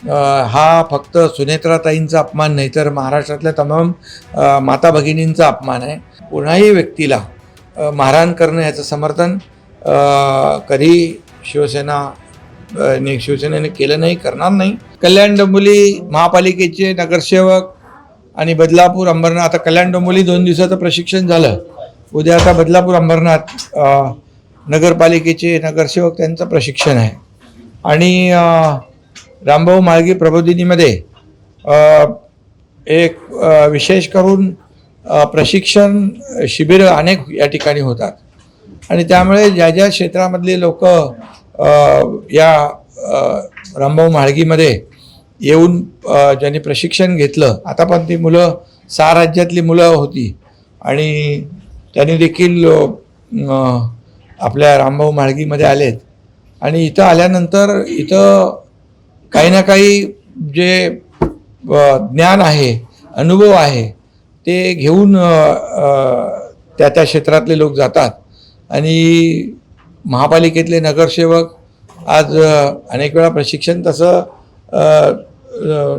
हा फक्त सुनेत्राताईंचा अपमान नाही तर महाराष्ट्रातल्या तमाम माता भगिनींचा अपमान आहे. कोणाही व्यक्तीला मारहाण करणं याचं समर्थन कधी शिवसेनेने केलं नाही, करणार नाही. कल्याण डोंबिवली महापालिकेचे नगरसेवक आणि बदलापूर अंबरनाथ, आता कल्याण डोंबिवली 2 दिवसाचं प्रशिक्षण झालं, उद्या आता बदलापूर अंबरनाथ नगरपालिकेचे नगरसेवक त्यांचं प्रशिक्षण आहे. आणि रामभाऊ म्हाळगी प्रबोधिनीमध्ये एक विशेष करून प्रशिक्षण शिबिरं अनेक या ठिकाणी होतात आणि त्यामुळे ज्या ज्या क्षेत्रामधले लोक या रामभाऊ म्हाळगीमध्ये येऊन ज्यांनी प्रशिक्षण घेतलं, आता पण ती मुलं 6 राज्यातली मुलं होती आणि त्यांनी देखील आपल्या रामभाऊ म्हाळगीमध्ये आलेत आणि इथं आल्यानंतर इथं काही ना काही जे ज्ञान आहे, अनुभव आहे ते घेऊन त्या त्या क्षेत्रातले लोक जातात. आणि महापालिकेतले नगरसेवक आज अनेक वेळा प्रशिक्षण तसं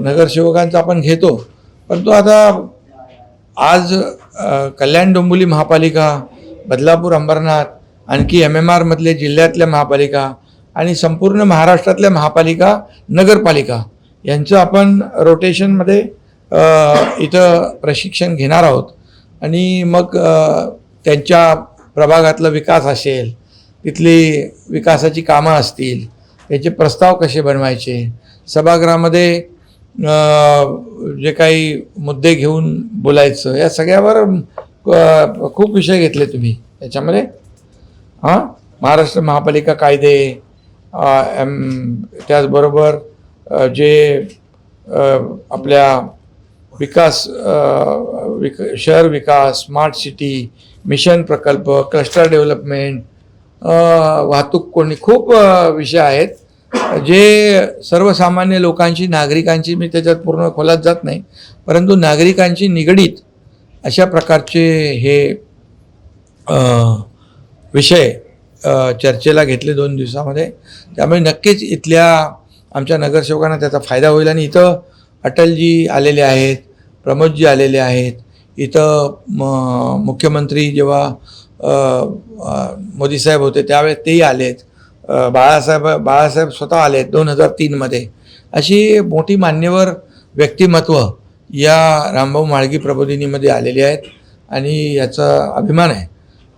नगरसेवकांचं आपण घेतो, परंतु आता आज कल्याण डोंबिवली महापालिका, बदलापूर अंबरनाथ, आणखी MMR मधले जिल्ह्यातल्या महापालिका आणि संपूर्ण महाराष्ट्रातल्या महापालिका नगरपालिका यांचं आपण रोटेशनमध्ये इथं प्रशिक्षण घेणार आहोत. आणि मग त्यांच्या प्रभागातला विकास असेल, तिथली विकासाची कामं असतील, त्याचे प्रस्ताव कसे बनवायचे, सभागृहामध्ये जे काही मुद्दे घेऊन बोलायचं, या सगळ्यावर खूप विषय घेतले तुम्ही याच्यामध्ये. महाराष्ट्र महापालिका कायदे, त्याचबरोबर जे आपल्या विकास शहर विकास, स्मार्ट सिटी, मिशन प्रकल्प, क्लस्टर डेव्हलपमेंट, वाहतूक कोणी, खूप विषय आहेत जे सर्वसामान्य लोकांची, नागरिकांची, मी त्याच्यात पूर्ण खोलात जात नाही, परंतु नागरिकांची निगडीत अशा प्रकारचे हे विषय चर्चेला घेतले 2 दिवसामध्ये. त्यामुळे नक्कीच इथल्या आमच्या नगरसेवकांना त्याचा फायदा होईल. आणि इथं अटलजी आलेले आहेत, प्रमोदजी आलेले आहेत, इथं मुख्यमंत्री जेव्हा मोदी साहेब होते त्यावेळेस तेही आलेत, बाळासाहेब स्वतः आलेत 2003मध्ये. अशी मोठी मान्यवर व्यक्तिमत्व या रामभाऊ म्हाळगी प्रबोधिनीमध्ये आलेली आहेत आणि याचा अभिमान आहे.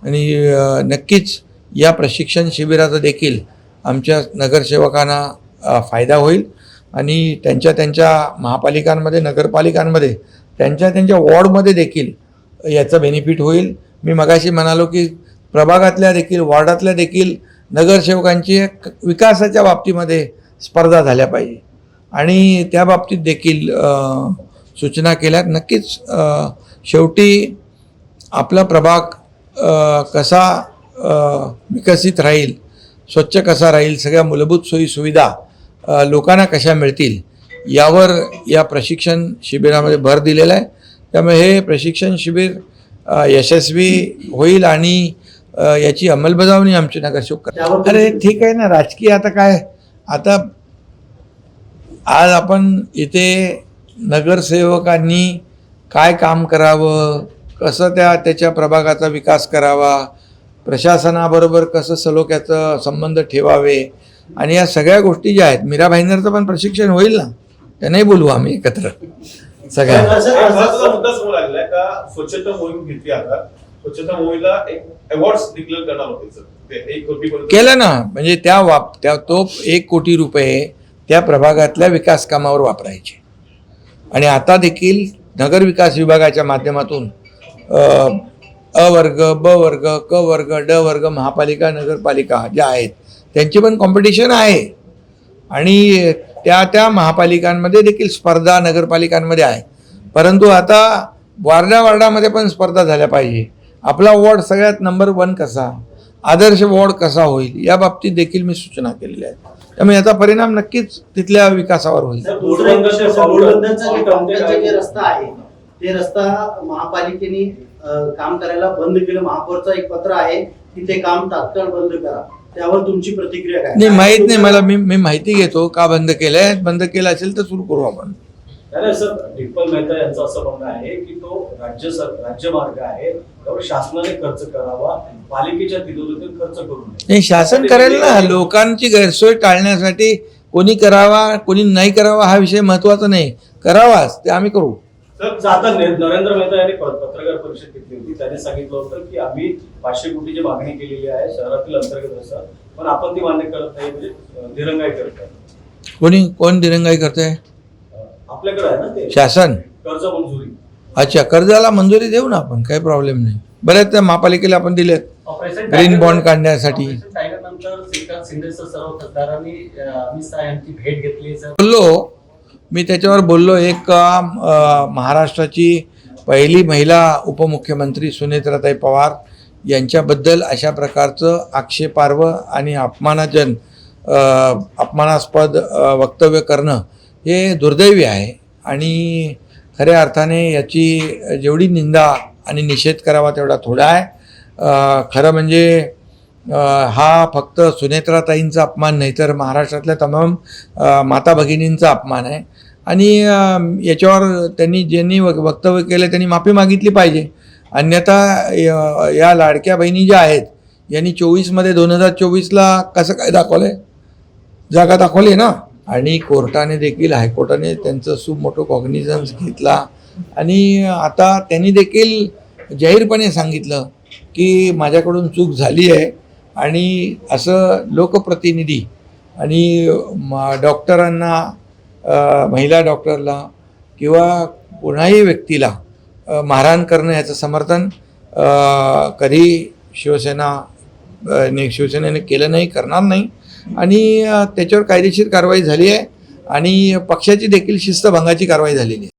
आणि नक्कीच या प्रशिक्षण शिबिराचा देखील आमच्या नगरसेवकांना फायदा होईल आणि त्यांच्या महापालिकांमध्ये, नगरपालिकांमध्ये, त्यांच्या वॉर्डमध्ये देखील याचा बेनिफिट होईल. मी मगाशी म्हणालो की प्रभागातल्या देखील, वॉर्डातल्या देखील नगरसेवकांची विकासाच्या बाबतीमध्ये स्पर्धा झाल्या पाहिजे आणि त्या बाबतीत देखील सूचना केल्यात. नक्कीच शेवटी आपला प्रभाग कसा विकसित राहील, स्वच्छ कसा राहील, सगळ्या मूलभूत सोयीसुविधा लोकांना कशा मिळतील यावर या प्रशिक्षण शिबिरामध्ये भर दिलेला आहे. त्यामुळे हे प्रशिक्षण शिबिर यशस्वी होईल आणि याची अंमलबजावणी आमचे नगरसेवक करतात. अरे ठीक आहे ना, राजकीय आता काय, आता आज आपण इथे नगरसेवकांनी काय काम करावं, कसं त्याच्या प्रभागाचा विकास करावा, प्रशासनाबरोबर कसं सलोख्याचं संबंध ठेवावे आणि या सगळ्या गोष्टी ज्या आहेत, मीरा भाईंदरचं पण प्रशिक्षण होईल ना, त्यांनाही बोलवू आम्ही एकत्र सगळ्या. स्वच्छता मोहीम घेतली, आता स्वच्छता मोहिमेला एक अवॉर्ड्स डिक्लेअर करणार होते, केलं ना. म्हणजे तो 1 कोटी रुपये त्या प्रभागातल्या विकास कामावर वापरायचे. आणि आता देखील नगर विकास विभागाच्या माध्यमातून अ वर्ग, ब वर्ग, क वर्ग, ड वर्ग महापालिका, नगरपालिका ज्या आहेत त्यांची पण कॉम्पिटिशन आहे आणि त्या महापालिकांमध्ये देखील स्पर्धा नगरपालिकांमध्ये आहे. परंतु आता वार्डामध्ये पण स्पर्धा झाल्या पाहिजे. आपला वॉर्ड सगळ्यात नंबर 1 कसा, आदर्श वॉर्ड कसा होईल या बाबतीत देखील मी सूचना केलेल्या आहेत. त्यामुळे याचा परिणाम नक्कीच तिथल्या विकासावर होईल. रस्ता आहे ते रस्ता महापालिकेने काम करायला बंद केलं. महापौरचं एक पत्र आहे की ते काम तात्काळ बंद करा. त्यावर तुमची प्रतिक्रिया काय? नाही, माहीत नाही मला. मी माहिती घेतो का बंद केलंय. बंद केलं असेल तर सुरू करू आपण. नाही सर, डिंपल मेहता यांचं असं म्हणणं आहे की तो राज्यमार्ग आहे, त्यावर शासनाने खर्च करावा, पालिकेच्या तिजोरीतून खर्च करू नये. नाही, शासन करेल ना. लोकांची गैरसोय टाळण्यासाठी कोणी करावा कोणी नाही करावा हा विषय महत्वाचा नाही. करावाच, ते आम्ही करू. तर आता नरेंद्र मेहता यांनी पत्रकार परिषद घेतली होती. त्यांनी सांगितलं होतं की आम्ही 500 कोटीची मागणी केलेली आहे शहरातील अंतर्गत रस्ता, पण आपण ती मान्य करत नाही, म्हणजे दिरंगाई करत आहे. कोण दिरंगाई करते? आपल्याकडे आहे ना ते शासन. कर्ज मंजुरी. अच्छा, कर्जाला मंजुरी देऊ ना आपण, काही प्रॉब्लेम नाही. बऱ्याच त्या महापालिकेला आपण दिलेत ग्रीन बॉन्ड काढण्यासाठी. ऑपरेशन टायगरनंतर एकनाथ शिंदेसह सर्व खासदारांनी अमित शहा यांची भेट घेतली. मी त्याच्यावर बोललो. एक महाराष्ट्राची पहिली महिला उपमुख्यमंत्री सुनेत्राताई पवार यांच्याबद्दल अशा प्रकारचं आक्षेपार्ह आणि अपमानास्पद वक्तव्य करणं हे दुर्दैवी आहे. आणि खऱ्या अर्थाने याची जेवढी निंदा आणि निषेध करावा तेवढा थोडा आहे. खरं म्हणजे हा फक्त सुनेत्राताईंचा अपमान नाही तर महाराष्ट्रातल्या तमाम माता भगिनींचा अपमान आहे. आणि याच्यावर ज्यांनी वक्तव्य केलं त्यांनी माफी मागितली पाहिजे. अन्यथा या लाडक्या बहिणी ज्या आहेत यांनी 24मध्ये 2024ला कसं काय दाखवलं आहे? जागा दाखवली ना. आणि कोर्टाने देखील, हायकोर्टाने त्यांचं सुमोटो कॉग्निझन्स घेतला. आणि आता त्यांनी देखील जाहीरपणे सांगितलं की माझ्याकडून चूक झाली आहे. आणि असं लोकप्रतिनिधी आणि डॉक्टरांना, महिला डॉक्टरला किंवा कोणाही व्यक्तीला मारहाण करणं याचं समर्थन कधी शिवसेनेने केलं नाही, करणार नाही. आणि त्याच्यावर कायदेशीर कारवाई झाली आहे आणि पक्षाची देखील शिस्तभंगाची कारवाई झालेली आहे.